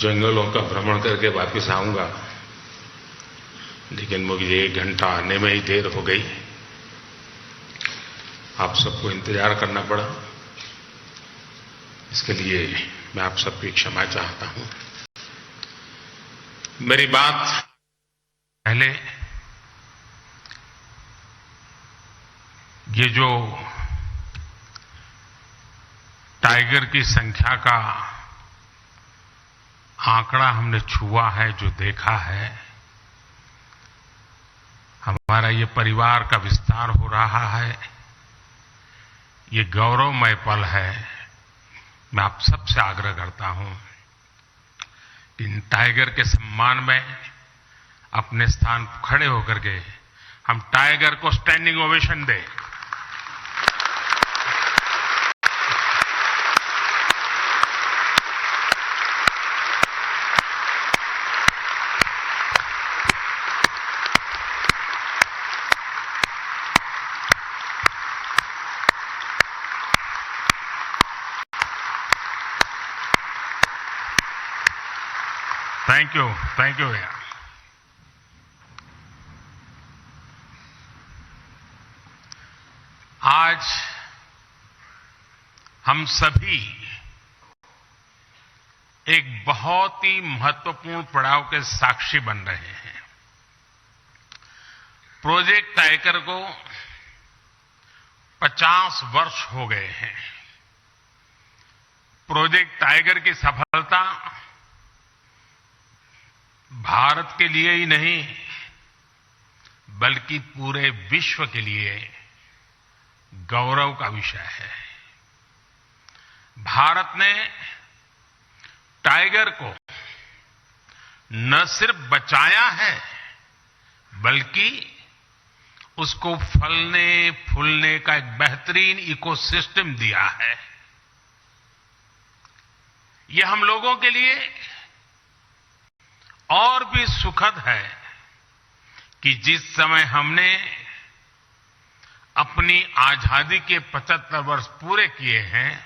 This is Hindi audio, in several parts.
जंगलों का भ्रमण करके वापस आऊंगा, लेकिन मुझे 1 घंटा आने में ही देर हो गई। आप सबको इंतजार करना पड़ा, इसके लिए मैं आप सबकी क्षमा चाहता हूं। मेरी बात पहले ये जो टाइगर की संख्या का आंकड़ा हमने छुआ है, जो देखा है, हमारा ये परिवार का विस्तार हो रहा है, ये गौरवमय पल है। मैं आप सबसे आग्रह करता हूं कि इन टाइगर के सम्मान में अपने स्थान खड़े होकर के हम टाइगर को स्टैंडिंग ओवेशन दें। थैंक यू भैया। आज हम सभी एक बहुत ही महत्वपूर्ण पड़ाव के साक्षी बन रहे हैं। प्रोजेक्ट टाइगर को 50 वर्ष हो गए हैं। प्रोजेक्ट टाइगर की सफलता भारत के लिए ही नहीं, बल्कि पूरे विश्व के लिए गौरव का विषय है। भारत ने टाइगर को न सिर्फ बचाया है, बल्कि उसको फलने फूलने का एक बेहतरीन इकोसिस्टम दिया है। यह हम लोगों के लिए और भी सुखद है कि जिस समय हमने अपनी आजादी के 75 वर्ष पूरे किए हैं,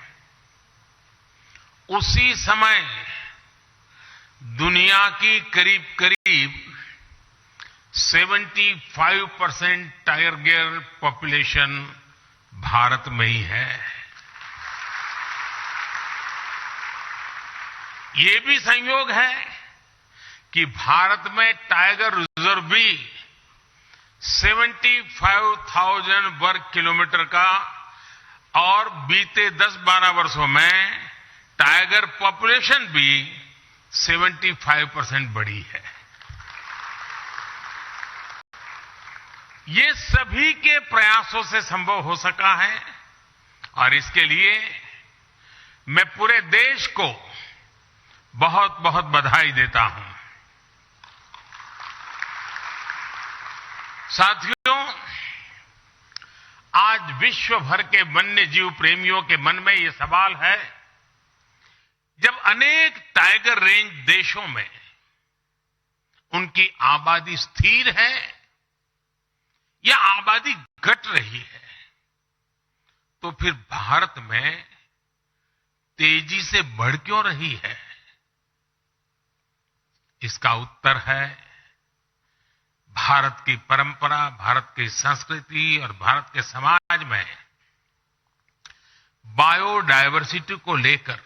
उसी समय दुनिया की करीब करीब 75% टाइगर पॉपुलेशन भारत में ही है। ये भी संयोग है कि भारत में टाइगर रिजर्व भी 75,000 वर्ग किलोमीटर का, और बीते 10-12 वर्षों में टाइगर पॉपुलेशन भी 75% बढ़ी है। ये सभी के प्रयासों से संभव हो सका है, और इसके लिए मैं पूरे देश को बहुत बहुत बधाई देता हूं। साथियों, आज विश्व भर के वन्य जीव प्रेमियों के मन में यह सवाल है, जब अनेक टाइगर रेंज देशों में उनकी आबादी स्थिर है या आबादी घट रही है, तो फिर भारत में तेजी से बढ़ क्यों रही है? इसका उत्तर है भारत की परंपरा, भारत की संस्कृति और भारत के समाज में बायोडायवर्सिटी को लेकर,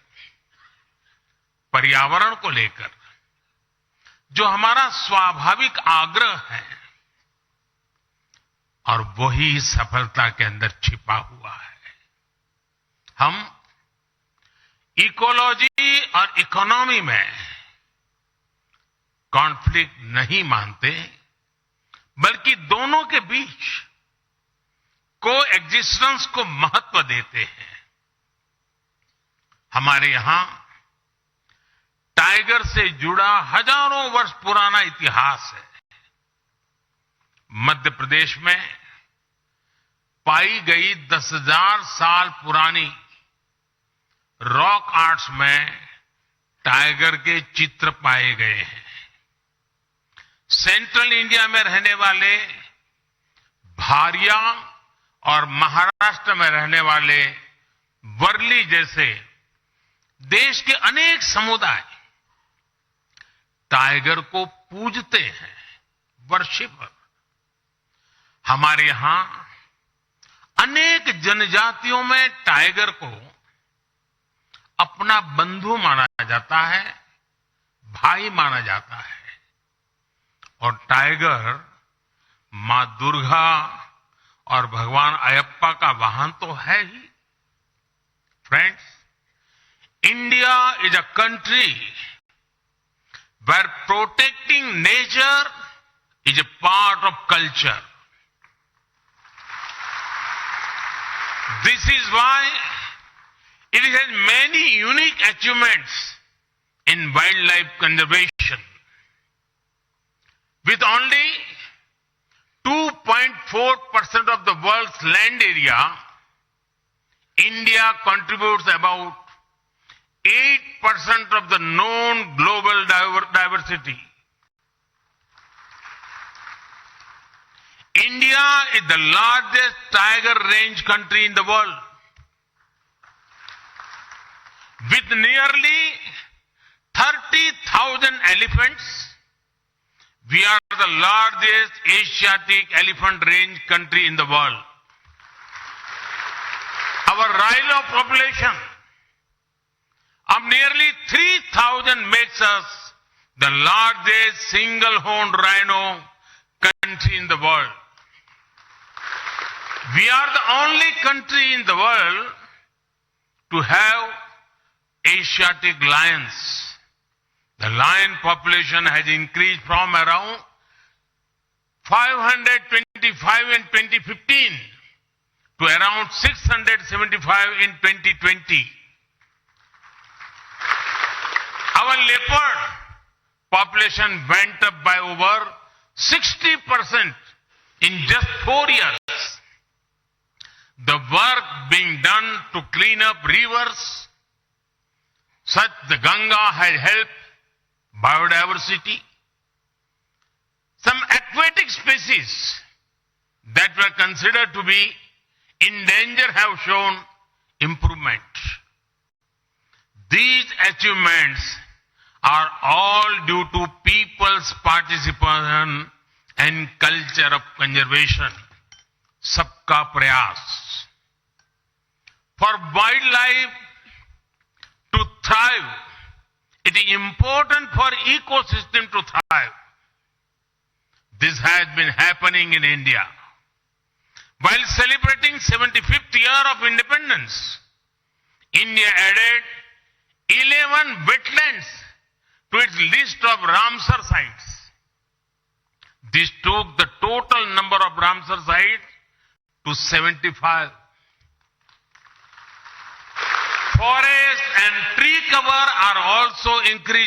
पर्यावरण को लेकर जो हमारा स्वाभाविक आग्रह है, और वही सफलता के अंदर छिपा हुआ है। हम इकोलॉजी और इकोनॉमी में कॉन्फ्लिक्ट नहीं मानते, बल्कि दोनों के बीच को एग्जिस्टेंस को महत्व देते हैं। हमारे यहां टाइगर से जुड़ा हजारों वर्ष पुराना इतिहास है। मध्य प्रदेश में पाई गई 10,000 साल पुरानी रॉक आर्ट्स में टाइगर के चित्र पाए गए हैं। सेंट्रल इंडिया में रहने वाले भारिया और महाराष्ट्र में रहने वाले वर्ली जैसे देश के अनेक समुदाय टाइगर को पूजते हैं, वर्शिपर। हमारे यहां अनेक जनजातियों में टाइगर को अपना बंधु माना जाता है, भाई माना जाता है। और टाइगर मां दुर्गा और भगवान अयप्पा का वाहन तो है ही। Friends, India is a country where protecting nature is a part of culture. This is why it has many unique achievements in wildlife conservation. With only 2.4% of the world's land area, India contributes about 8% of the known global diversity. India is the largest tiger range country in the world. With nearly 30,000 elephants, we are the largest Asiatic elephant range country in the world. Our rhino population of nearly 3,000 makes us the largest single-horned rhino country in the world. We are the only country in the world to have Asiatic lions. The lion population has increased from around 525 in 2015 to around 675 in 2020. Our leopard population went up by over 60% in just 4 years. The work being done to clean up rivers, such the Ganga, has helped biodiversity. Some aquatic species that were considered to be in danger have shown improvement. These achievements are all due to people's participation and culture of conservation. Sabka prayas. For wildlife to thrive, it is important for ecosystem to thrive. This has been happening in India. While celebrating 75th year of independence, India added 11 wetlands to its list of Ramsar sites. This took the total number of Ramsar sites to 75. Forest and tree cover are also increasing.